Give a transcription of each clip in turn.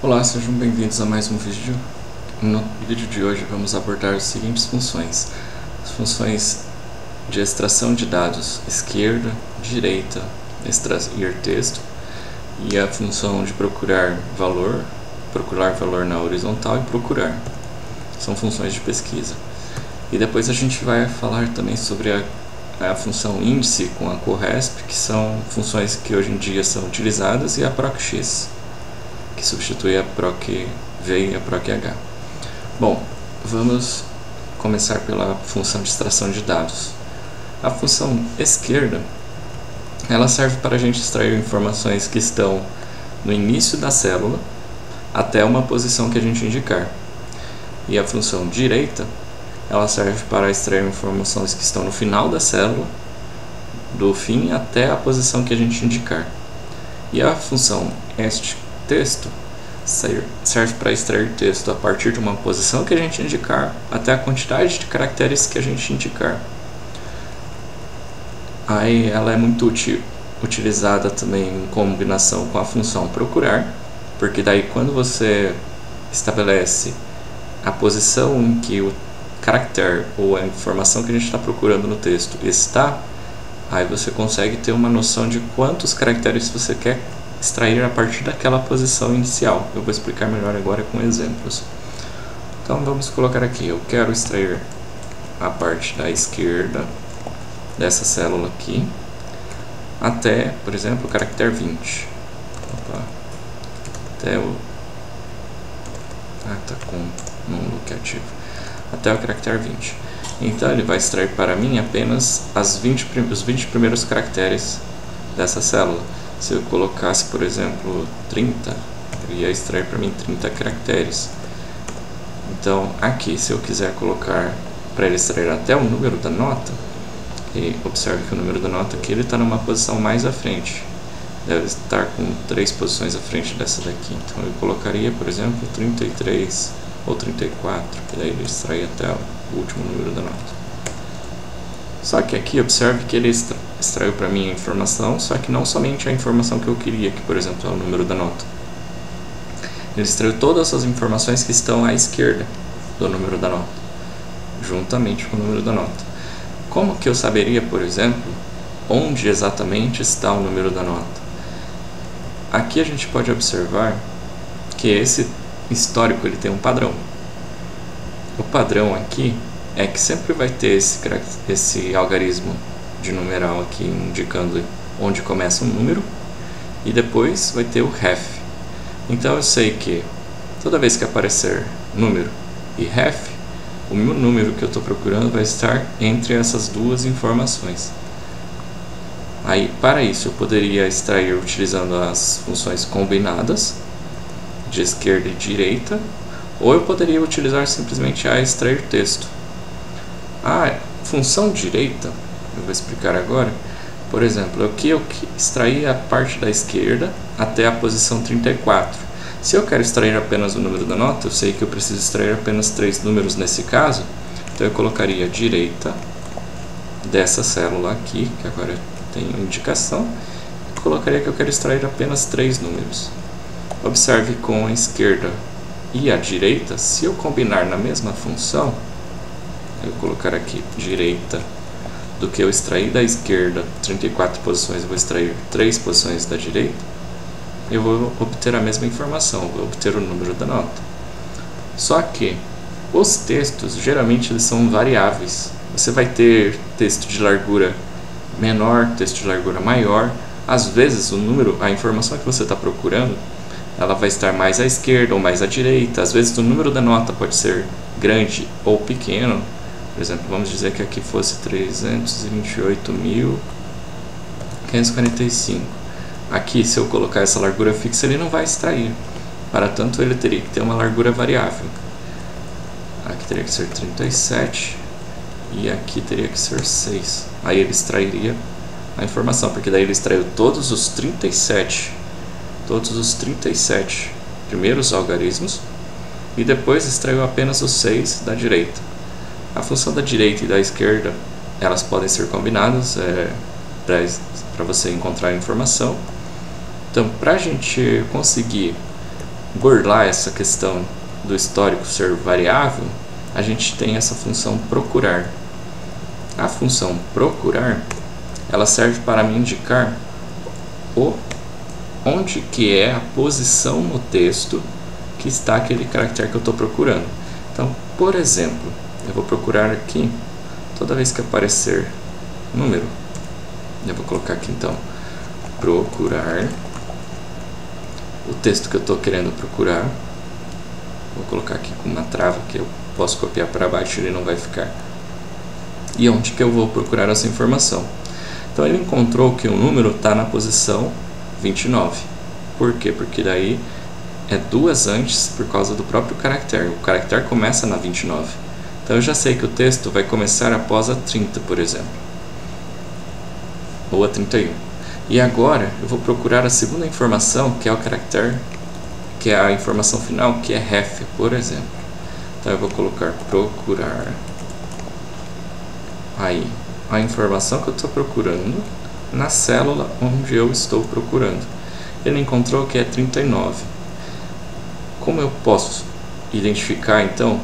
Olá, sejam bem-vindos a mais um vídeo. No vídeo de hoje vamos abordar as seguintes funções: as funções de extração de dados esquerda, direita, extrair texto, e a função de procurar valor na horizontal e procurar. São funções de pesquisa. E depois a gente vai falar também sobre a função índice com a CoResp, que são funções que hoje em dia são utilizadas, e a procx, que substitui a procv e a proch. Bom, vamos começar pela função de extração de dados. A função esquerda, ela serve para a gente extrair informações que estão no início da célula até uma posição que a gente indicar. E a função direita, ela serve para extrair informações que estão no final da célula, do fim até a posição que a gente indicar. E a função texto serve para extrair texto a partir de uma posição que a gente indicar até a quantidade de caracteres que a gente indicar. Aí ela é muito utilizada também em combinação com a função procurar, porque daí quando você estabelece a posição em que o caractere ou a informação que a gente está procurando no texto está, aí você consegue ter uma noção de quantos caracteres você quer extrair a partir daquela posição inicial. Eu vou explicar melhor agora com exemplos. Então vamos colocar aqui, eu quero extrair a parte da esquerda dessa célula aqui até, por exemplo, o caractere 20. Até o... tá com um look ativo. Até o caractere 20. Então ele vai extrair para mim apenas os 20 primeiros caracteres dessa célula. Se eu colocasse, por exemplo, 30, ele ia extrair para mim 30 caracteres. Então aqui, se eu quiser colocar para ele extrair até o número da nota, e observe que o número da nota aqui está numa posição mais à frente, deve estar com 3 posições à frente dessa daqui. Então eu colocaria, por exemplo, 33 ou 34, que daí ele extrai até o último número da nota. Só que aqui observe que ele extraiu para mim a informação, só que não somente a informação que eu queria, que por exemplo é o número da nota. Ele extraiu todas as informações que estão à esquerda do número da nota, juntamente com o número da nota. Como que eu saberia, por exemplo, onde exatamente está o número da nota? Aqui a gente pode observar que esse histórico ele tem um padrão. O padrão aqui é que sempre vai ter esse algarismo de numeral aqui indicando onde começa um número, e depois vai ter o ref. Então eu sei que toda vez que aparecer número e ref, o meu número que eu estou procurando vai estar entre essas duas informações. Aí, para isso, eu poderia extrair utilizando as funções combinadas de esquerda e direita, ou eu poderia utilizar simplesmente a extrair texto. A função direita, eu vou explicar agora. Por exemplo, aqui eu extraí a parte da esquerda até a posição 34. Se eu quero extrair apenas o número da nota, eu sei que eu preciso extrair apenas 3 números nesse caso, então eu colocaria a direita dessa célula aqui, que agora tem indicação, e colocaria que eu quero extrair apenas 3 números. Observe com a esquerda e a direita, se eu combinar na mesma função, eu vou colocar aqui direita do que eu extrair da esquerda 34 posições, eu vou extrair 3 posições da direita, eu vou obter a mesma informação, vou obter o número da nota. Só que os textos geralmente eles são variáveis. Você vai ter texto de largura menor, texto de largura maior. Às vezes o número, a informação que você está procurando, ela vai estar mais à esquerda ou mais à direita. Às vezes o número da nota pode ser grande ou pequeno. Por exemplo, vamos dizer que aqui fosse 328.545. Aqui, se eu colocar essa largura fixa, ele não vai extrair. Para tanto, ele teria que ter uma largura variável. Aqui teria que ser 37 e aqui teria que ser 6. Aí ele extrairia a informação, porque daí ele extraiu todos os 37 primeiros algarismos e depois extraiu apenas os 6 da direita. A função da direita e da esquerda, elas podem ser combinadas para você encontrar a informação. Então, para a gente conseguir burlar essa questão do histórico ser variável, a gente tem essa função procurar. A função procurar, ela serve para me indicar onde que é a posição no texto que está aquele caractere que eu estou procurando. Então, por exemplo, eu vou procurar aqui, toda vez que aparecer número, eu vou colocar aqui então, procurar o texto que eu estou querendo procurar. Vou colocar aqui com uma trava que eu posso copiar para baixo e ele não vai ficar. E onde que eu vou procurar essa informação? Então ele encontrou que o número está na posição 29. Por quê? Porque daí é duas antes por causa do próprio caractere. O caractere começa na 29. Então eu já sei que o texto vai começar após a 30, por exemplo. Ou a 31. E agora eu vou procurar a segunda informação, que é o caractere, que é a informação final, que é ref, por exemplo. Então eu vou colocar procurar aí a informação que eu estou procurando na célula onde eu estou procurando. Ele encontrou que é 39. Como eu posso identificar então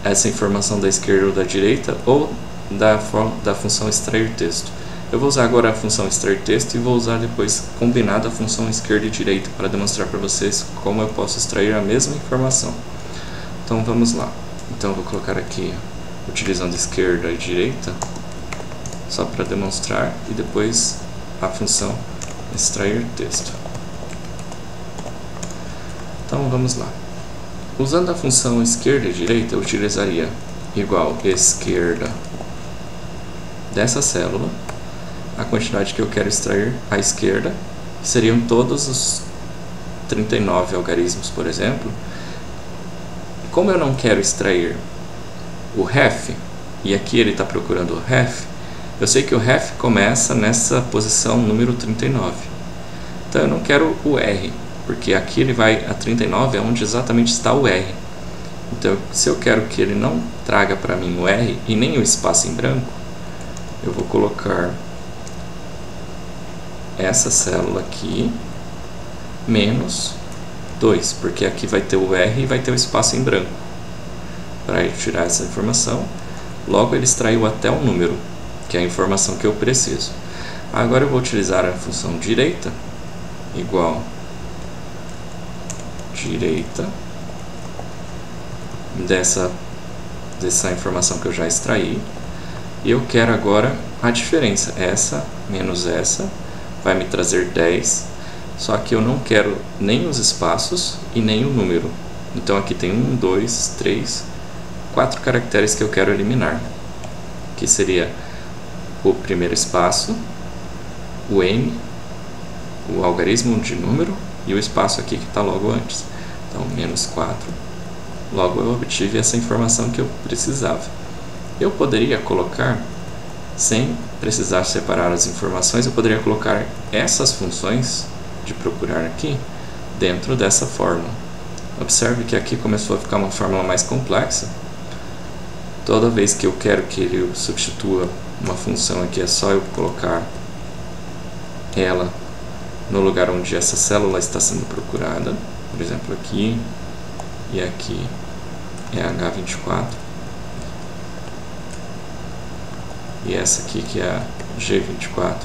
essa informação da esquerda ou da direita, ou da função extrair texto? Eu vou usar agora a função extrair texto e vou usar depois combinada a função esquerda e direita para demonstrar para vocês como eu posso extrair a mesma informação. Então vamos lá. Então eu vou colocar aqui utilizando esquerda e direita, só para demonstrar, e depois a função extrair texto. Então vamos lá. Usando a função esquerda e direita, eu utilizaria igual esquerda dessa célula, a quantidade que eu quero extrair à esquerda, que seriam todos os 39 algarismos, por exemplo. Como eu não quero extrair o ref, e aqui ele está procurando o ref, eu sei que o ref começa nessa posição número 39. Então eu não quero o R, porque aqui ele vai a 39, é onde exatamente está o R. Então se eu quero que ele não traga para mim o R e nem o espaço em branco, eu vou colocar essa célula aqui menos 2, porque aqui vai ter o R e vai ter o espaço em branco. Para ele tirar essa informação, logo ele extraiu até o número, que é a informação que eu preciso. Agora eu vou utilizar a função direita, igual direita dessa informação que eu já extraí, e eu quero agora a diferença, essa menos essa, vai me trazer 10, só que eu não quero nem os espaços e nem o número. Então aqui tem 1, 2, 3, 4 caracteres que eu quero eliminar, que seria o primeiro espaço, o M, o algarismo de número e o espaço aqui que está logo antes. Então menos 4, logo eu obtive essa informação que eu precisava. Eu poderia colocar, sem precisar separar as informações, eu poderia colocar essas funções de procurar aqui dentro dessa fórmula. Observe que aqui começou a ficar uma fórmula mais complexa. Toda vez que eu quero que ele substitua uma função aqui, é só eu colocar ela no lugar onde essa célula está sendo procurada. Por exemplo, aqui e aqui é H24. E essa aqui que é a G24,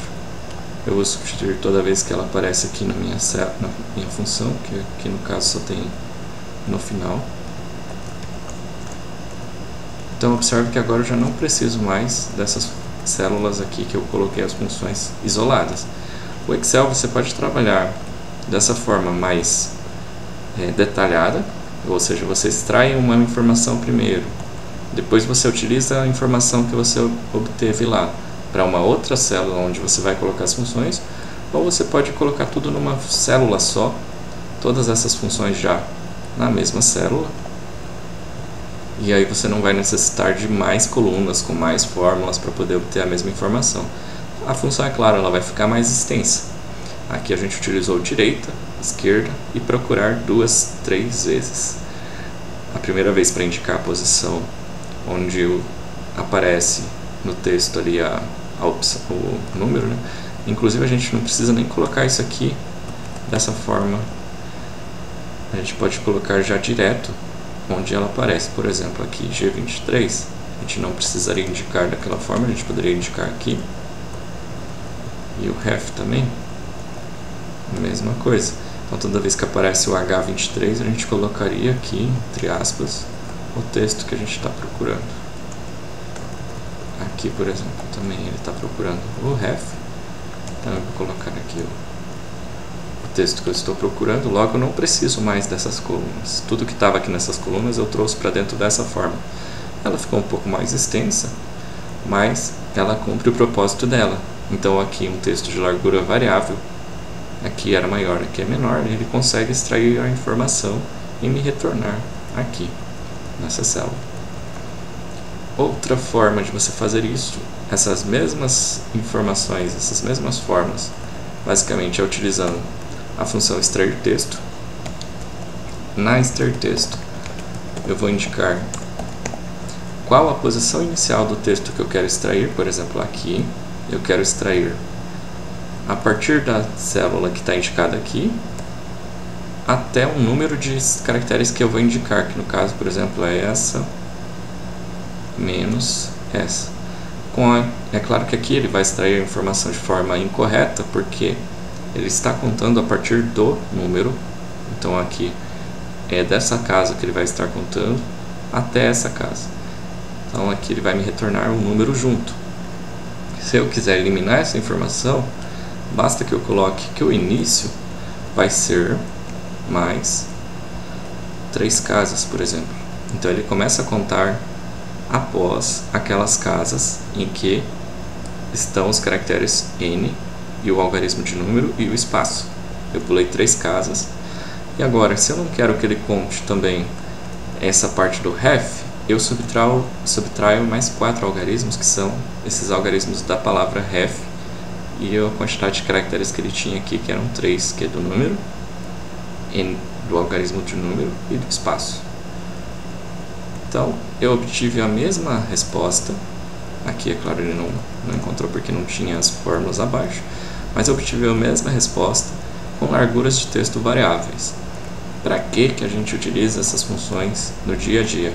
eu vou substituir toda vez que ela aparece aqui na minha função, que aqui no caso só tem no final. Então observe que agora eu já não preciso mais dessas células aqui que eu coloquei as funções isoladas. O Excel você pode trabalhar dessa forma mais detalhada, ou seja, você extrai uma informação primeiro, depois você utiliza a informação que você obteve lá para uma outra célula onde você vai colocar as funções, ou você pode colocar tudo numa célula só, todas essas funções já na mesma célula, e aí você não vai necessitar de mais colunas com mais fórmulas para poder obter a mesma informação. A função, é claro, ela vai ficar mais extensa. Aqui a gente utilizou direita, esquerda e procurar 2, 3 vezes. A primeira vez para indicar a posição onde aparece no texto ali a opção, o número, né? Inclusive a gente não precisa nem colocar isso aqui dessa forma a gente pode colocar já direto onde ela aparece. Por exemplo, aqui G23, a gente não precisaria indicar daquela forma, a gente poderia indicar aqui. E o ref também, mesma coisa. Então toda vez que aparece o H23, a gente colocaria aqui, entre aspas, o texto que a gente está procurando. Aqui, por exemplo, também ele está procurando o ref. Então eu vou colocar aqui o texto que eu estou procurando. Logo eu não preciso mais dessas colunas. Tudo que estava aqui nessas colunas eu trouxe para dentro dessa forma. Ela ficou um pouco mais extensa, mas ela cumpre o propósito dela. Então aqui um texto de largura variável, aqui era maior, aqui é menor, ele consegue extrair a informação e me retornar aqui nessa célula. Outra forma de você fazer isso, essas mesmas informações, essas mesmas formas, basicamente é utilizando a função extrair texto. Na extrair texto eu vou indicar qual a posição inicial do texto que eu quero extrair. Por exemplo, aqui eu quero extrair a partir da célula que está indicada aqui até um número de caracteres que eu vou indicar, que no caso, por exemplo, é essa menos essa. É claro que aqui ele vai extrair a informação de forma incorreta, porque ele está contando a partir do número. Então aqui é dessa casa que ele vai estar contando até essa casa. Então aqui ele vai me retornar um número junto. Se eu quiser eliminar essa informação, basta que eu coloque que o início vai ser mais 3 casas, por exemplo. Então ele começa a contar após aquelas casas em que estão os caracteres N e o algarismo de número e o espaço. Eu pulei 3 casas. E agora, se eu não quero que ele conte também essa parte do ref, eu subtraio mais 4 algarismos, que são esses algarismos da palavra ref, e a quantidade de caracteres que ele tinha aqui, que eram 3, que é do número, N do algarismo de número e do espaço. Então, eu obtive a mesma resposta. Aqui, é claro, ele não encontrou porque não tinha as fórmulas abaixo, mas eu obtive a mesma resposta com larguras de texto variáveis. Para que a gente utiliza essas funções no dia a dia?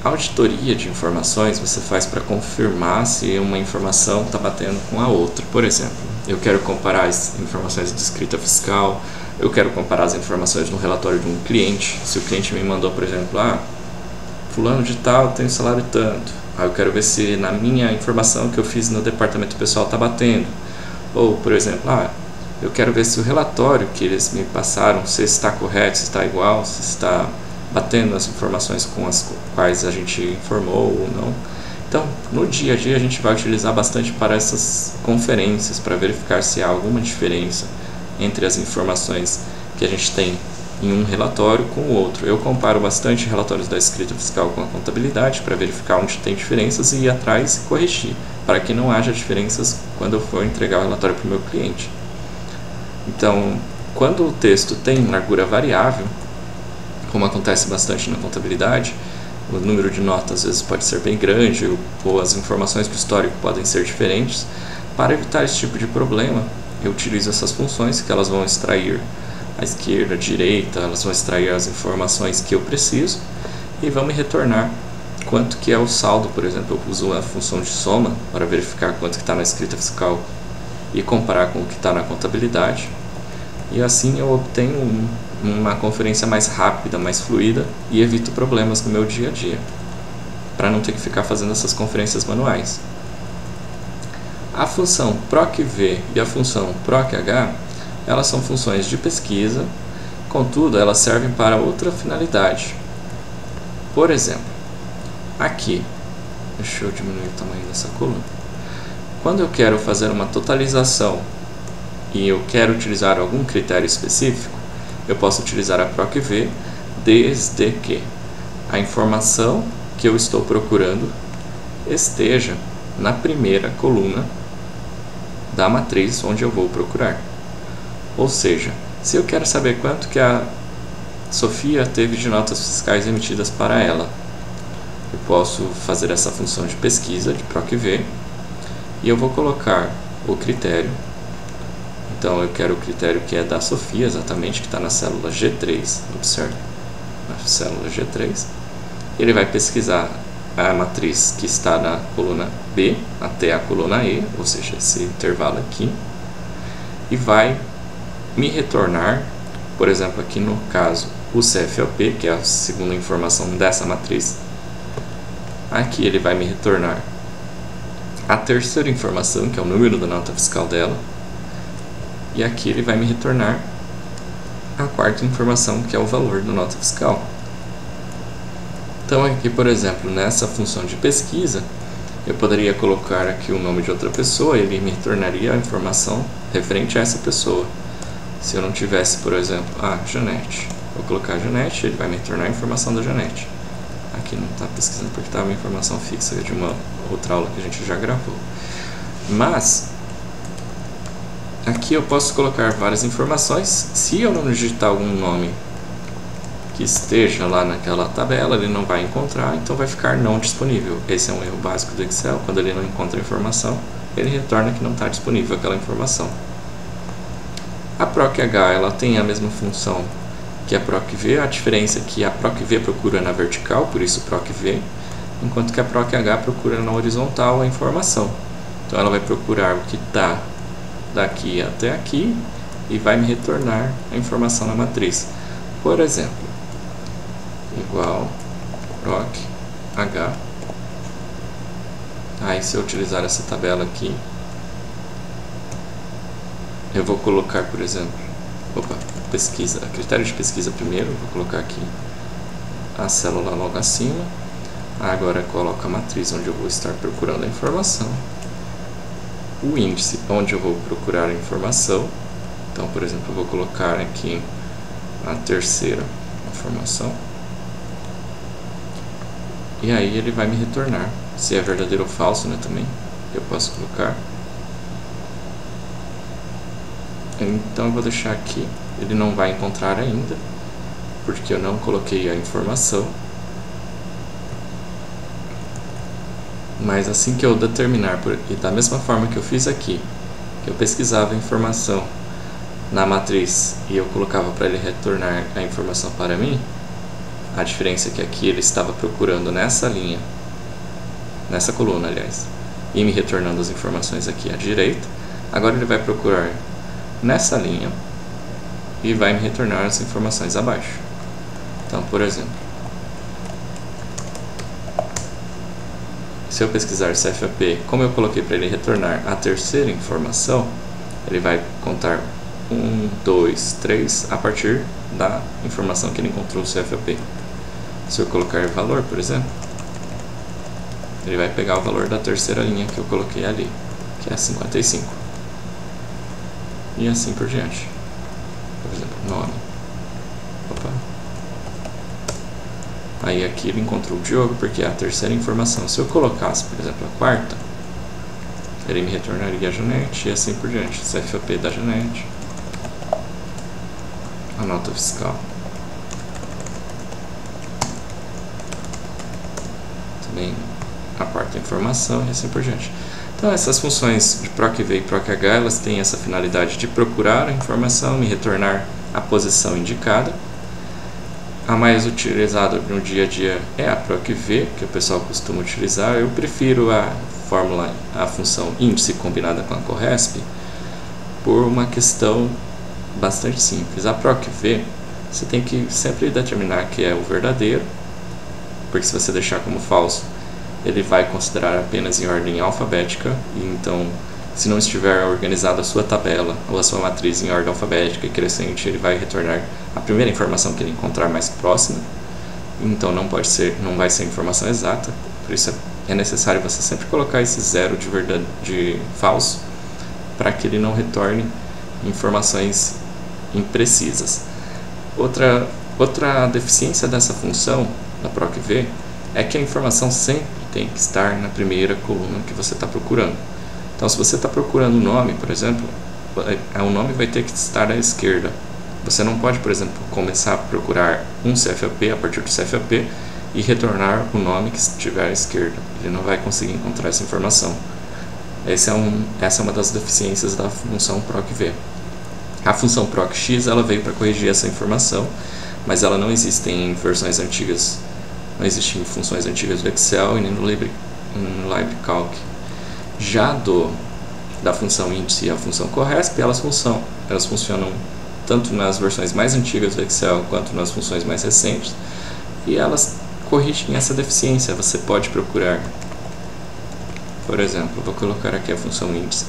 A auditoria de informações você faz para confirmar se uma informação está batendo com a outra. Por exemplo, eu quero comparar as informações de escrita fiscal, eu quero comparar as informações no relatório de um cliente. Se o cliente me mandou, por exemplo, fulano de tal tem salário tanto, aí eu quero ver se na minha informação que eu fiz no departamento pessoal está batendo. Ou, por exemplo, eu quero ver se o relatório que eles me passaram, se está correto, se está igual, se está batendo as informações com as quais a gente informou ou não. Então, no dia a dia a gente vai utilizar bastante para essas conferências, para verificar se há alguma diferença entre as informações que a gente tem em um relatório com o outro. Eu comparo bastante relatórios da escrita fiscal com a contabilidade para verificar onde tem diferenças e ir atrás e corrigir, para que não haja diferenças quando eu for entregar o relatório para o meu cliente. Então, quando o texto tem largura variável, como acontece bastante na contabilidade, o número de notas às vezes pode ser bem grande, ou as informações do histórico podem ser diferentes. Para evitar esse tipo de problema, eu utilizo essas funções que elas vão extrair à esquerda, à direita, elas vão extrair as informações que eu preciso e vão me retornar quanto que é o saldo. Por exemplo, eu uso a função de soma para verificar quanto que está na escrita fiscal e comparar com o que está na contabilidade. E assim eu obtenho uma conferência mais rápida, mais fluida e evito problemas no meu dia a dia, para não ter que ficar fazendo essas conferências manuais. A função procv e a função proch, elas são funções de pesquisa, contudo elas servem para outra finalidade. Por exemplo, aqui, deixa eu diminuir o tamanho dessa coluna. Quando eu quero fazer uma totalização e eu quero utilizar algum critério específico, eu posso utilizar a procv desde que a informação que eu estou procurando esteja na primeira coluna da matriz onde eu vou procurar. Ou seja, se eu quero saber quanto que a Sofia teve de notas fiscais emitidas para ela, eu posso fazer essa função de pesquisa, de procv, e eu vou colocar o critério. Então eu quero o critério que é da Sofia, exatamente, que está na célula G3, observe, na célula G3. Ele vai pesquisar a matriz que está na coluna B até a coluna E, ou seja, esse intervalo aqui, e vai me retornar, por exemplo, aqui no caso, o CFOP, que é a segunda informação dessa matriz. Aqui ele vai me retornar a terceira informação, que é o número da nota fiscal dela, e aqui ele vai me retornar a quarta informação, que é o valor da nota fiscal. Então aqui, por exemplo, nessa função de pesquisa, eu poderia colocar aqui o nome de outra pessoa e ele me retornaria a informação referente a essa pessoa. Se eu não tivesse, por exemplo, Janete, vou colocar Janete, ele vai me retornar a informação da Janete. Aqui não está pesquisando porque está uma informação fixa de uma outra aula que a gente já gravou. Mas aqui eu posso colocar várias informações. Se eu não digitar algum nome que esteja lá naquela tabela, ele não vai encontrar, então vai ficar não disponível. Esse é um erro básico do Excel. Quando ele não encontra a informação, ele retorna que não está disponível aquela informação. A PROC-H, ela tem a mesma função que a PROC-V, a diferença é que a PROC-V procura na vertical, por isso PROC-V, enquanto que a PROC-H procura na horizontal a informação. Então ela vai procurar o que está daqui até aqui e vai me retornar a informação na matriz. Por exemplo, igual PROC-H. Aí se eu utilizar essa tabela aqui, eu vou colocar, por exemplo, pesquisa, critério de pesquisa primeiro, vou colocar aqui a célula logo acima. Agora coloco a matriz onde eu vou estar procurando a informação, o índice onde eu vou procurar a informação. Então, por exemplo, eu vou colocar aqui a terceira informação e aí ele vai me retornar se é verdadeiro ou falso, né, também eu posso colocar. Então eu vou deixar aqui, ele não vai encontrar ainda, porque eu não coloquei a informação. Mas assim que eu determinar, e da mesma forma que eu fiz aqui, que eu pesquisava a informação na matriz e eu colocava para ele retornar a informação para mim, a diferença é que aqui ele estava procurando nessa linha, nessa coluna, aliás, e me retornando as informações aqui à direita. Agora ele vai procurar nessa linha e vai me retornar as informações abaixo. Então, por exemplo, se eu pesquisar CFOP, como eu coloquei para ele retornar a terceira informação, ele vai contar 1, 2, 3 a partir da informação que ele encontrou no CFOP. Se eu colocar valor, por exemplo, ele vai pegar o valor da terceira linha que eu coloquei ali, que é 55. E assim por diante. Por exemplo, nome. Aí aqui ele encontrou o Diogo porque é a terceira informação. Se eu colocasse, por exemplo, a quarta, ele me retornaria a Janete e assim por diante. CFOP da Janete, a nota fiscal, também a quarta informação e assim por diante. Então essas funções de PROC-V e PROC-H, elas têm essa finalidade de procurar a informação e retornar a posição indicada. A mais utilizada no dia a dia é a PROC-V, que o pessoal costuma utilizar. Eu prefiro a função índice combinada com a CORRESP por uma questão bastante simples. A PROC-V, você tem que sempre determinar que é o verdadeiro, porque se você deixar como falso, ele vai considerar apenas em ordem alfabética, e então, se não estiver organizada a sua tabela ou a sua matriz em ordem alfabética e crescente, ele vai retornar a primeira informação que ele encontrar mais próxima. Então não vai ser a informação exata, por isso é necessário você sempre colocar esse zero de falso, para que ele não retorne informações imprecisas. Outra deficiência dessa função da PROC-V é que a informação sempre tem que estar na primeira coluna que você está procurando. Então, se você está procurando o nome, por exemplo, o nome vai ter que estar à esquerda. Você não pode, por exemplo, começar a procurar um CFOP a partir do CFOP e retornar o nome que estiver à esquerda. Ele não vai conseguir encontrar essa informação. Essa é uma das deficiências da função PROC-V. A função proc_x ela veio para corrigir essa informação, mas ela não existe em versões antigas, não existe em funções antigas do Excel e nem no LibreCalc. Já da função índice e a função corresp, elas funcionam tanto nas versões mais antigas do Excel quanto nas funções mais recentes, e elas corrigem essa deficiência. Você pode procurar, por exemplo, vou colocar aqui a função índice,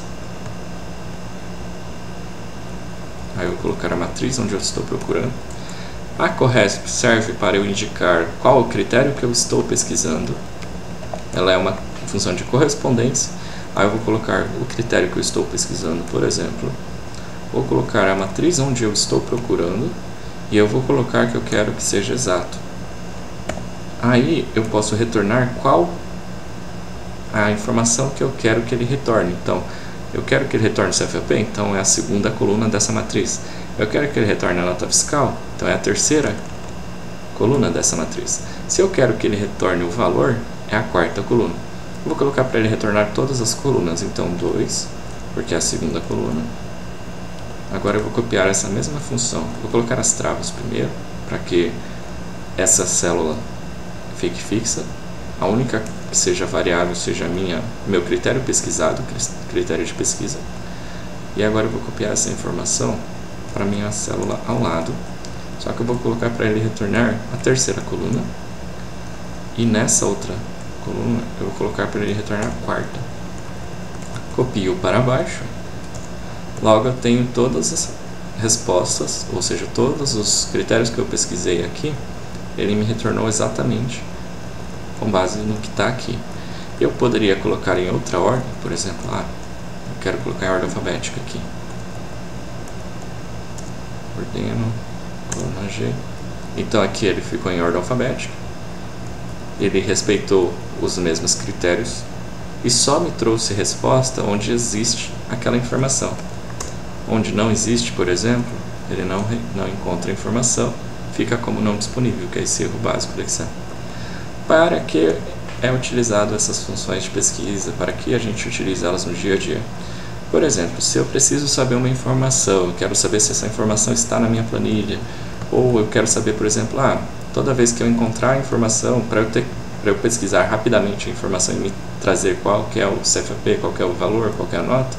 aí eu vou colocar a matriz onde eu estou procurando. A corresp serve para eu indicar qual o critério que eu estou pesquisando. Ela é uma função de correspondência. Aí eu vou colocar o critério que eu estou pesquisando, por exemplo. Vou colocar a matriz onde eu estou procurando e eu vou colocar que eu quero que seja exato. Aí eu posso retornar qual a informação que eu quero que ele retorne. Então, eu quero que ele retorne o CFP, então é a segunda coluna dessa matriz. Eu quero que ele retorne a nota fiscal, então é a terceira coluna dessa matriz. Se eu quero que ele retorne o valor, é a quarta coluna. Eu vou colocar para ele retornar todas as colunas, então 2, porque é a segunda coluna. Agora eu vou copiar essa mesma função, vou colocar as travas primeiro, para que essa célula fique fixa. A única que seja variável seja meu critério pesquisado, critério de pesquisa. E agora eu vou copiar essa informação para minha célula ao lado, só que eu vou colocar para ele retornar a terceira coluna, e nessa outra coluna eu vou colocar para ele retornar a quarta. Copio para baixo, logo eu tenho todas as respostas, ou seja, todos os critérios que eu pesquisei aqui, ele me retornou exatamente com base no que está aqui. Eu poderia colocar em outra ordem, por exemplo, eu quero colocar em ordem alfabética aqui. Ordeno, coluna G. Então aqui ele ficou em ordem alfabética. Ele respeitou os mesmos critérios e só me trouxe resposta onde existe aquela informação. Onde não existe, por exemplo, ele não encontra informação, fica como não disponível, que é esse erro básico do Excel. Para que é utilizado essas funções de pesquisa? Para que a gente utiliza elas no dia a dia? Por exemplo, se eu preciso saber uma informação, eu quero saber se essa informação está na minha planilha, ou eu quero saber, por exemplo, toda vez que eu encontrar a informação, para eu pesquisar rapidamente a informação e me trazer qual que é o CFP, qual que é o valor, qual que é a nota,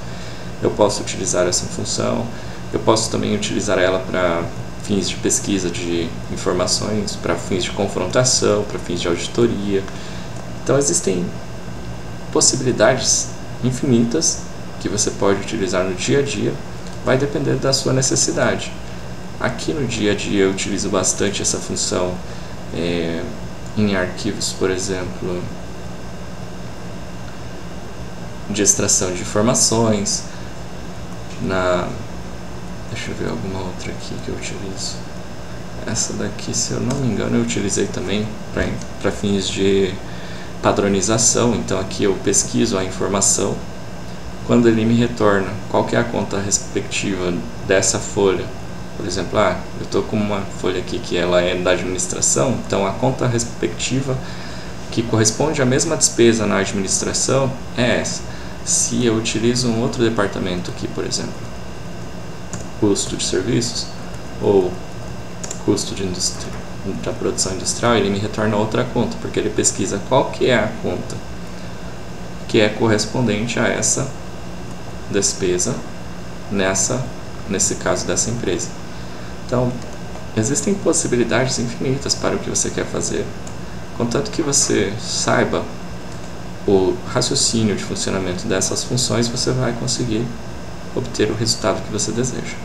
eu posso utilizar essa função. Eu posso também utilizar ela para fins de pesquisa de informações, para fins de confrontação, para fins de auditoria. Então existem possibilidades infinitas que você pode utilizar no dia a dia, vai depender da sua necessidade. Aqui no dia a dia eu utilizo bastante essa função em arquivos, por exemplo, de extração de informações, deixa eu ver alguma outra aqui que eu utilizo. Essa daqui, se eu não me engano, eu utilizei também para fins de padronização. Então aqui eu pesquiso a informação. Quando ele me retorna qual que é a conta respectiva dessa folha, por exemplo, eu estou com uma folha aqui que ela é da administração, então a conta respectiva que corresponde à mesma despesa na administração é essa. Se eu utilizo um outro departamento aqui, por exemplo, custo de serviços ou custo da produção industrial, ele me retorna outra conta, porque ele pesquisa qual que é a conta que é correspondente a essa despesa nesse caso dessa empresa. Então, existem possibilidades infinitas para o que você quer fazer, contanto que você saiba o raciocínio de funcionamento dessas funções, você vai conseguir obter o resultado que você deseja.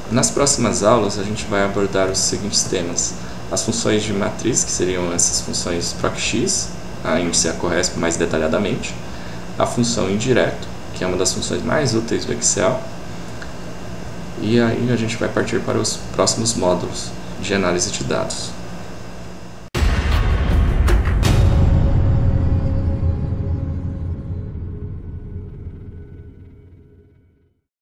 Nas próximas aulas a gente vai abordar os seguintes temas: as funções de matriz, que seriam essas funções proc_x, a índice e a corresp mais detalhadamente, a função indireto, que é uma das funções mais úteis do Excel, e aí a gente vai partir para os próximos módulos de análise de dados.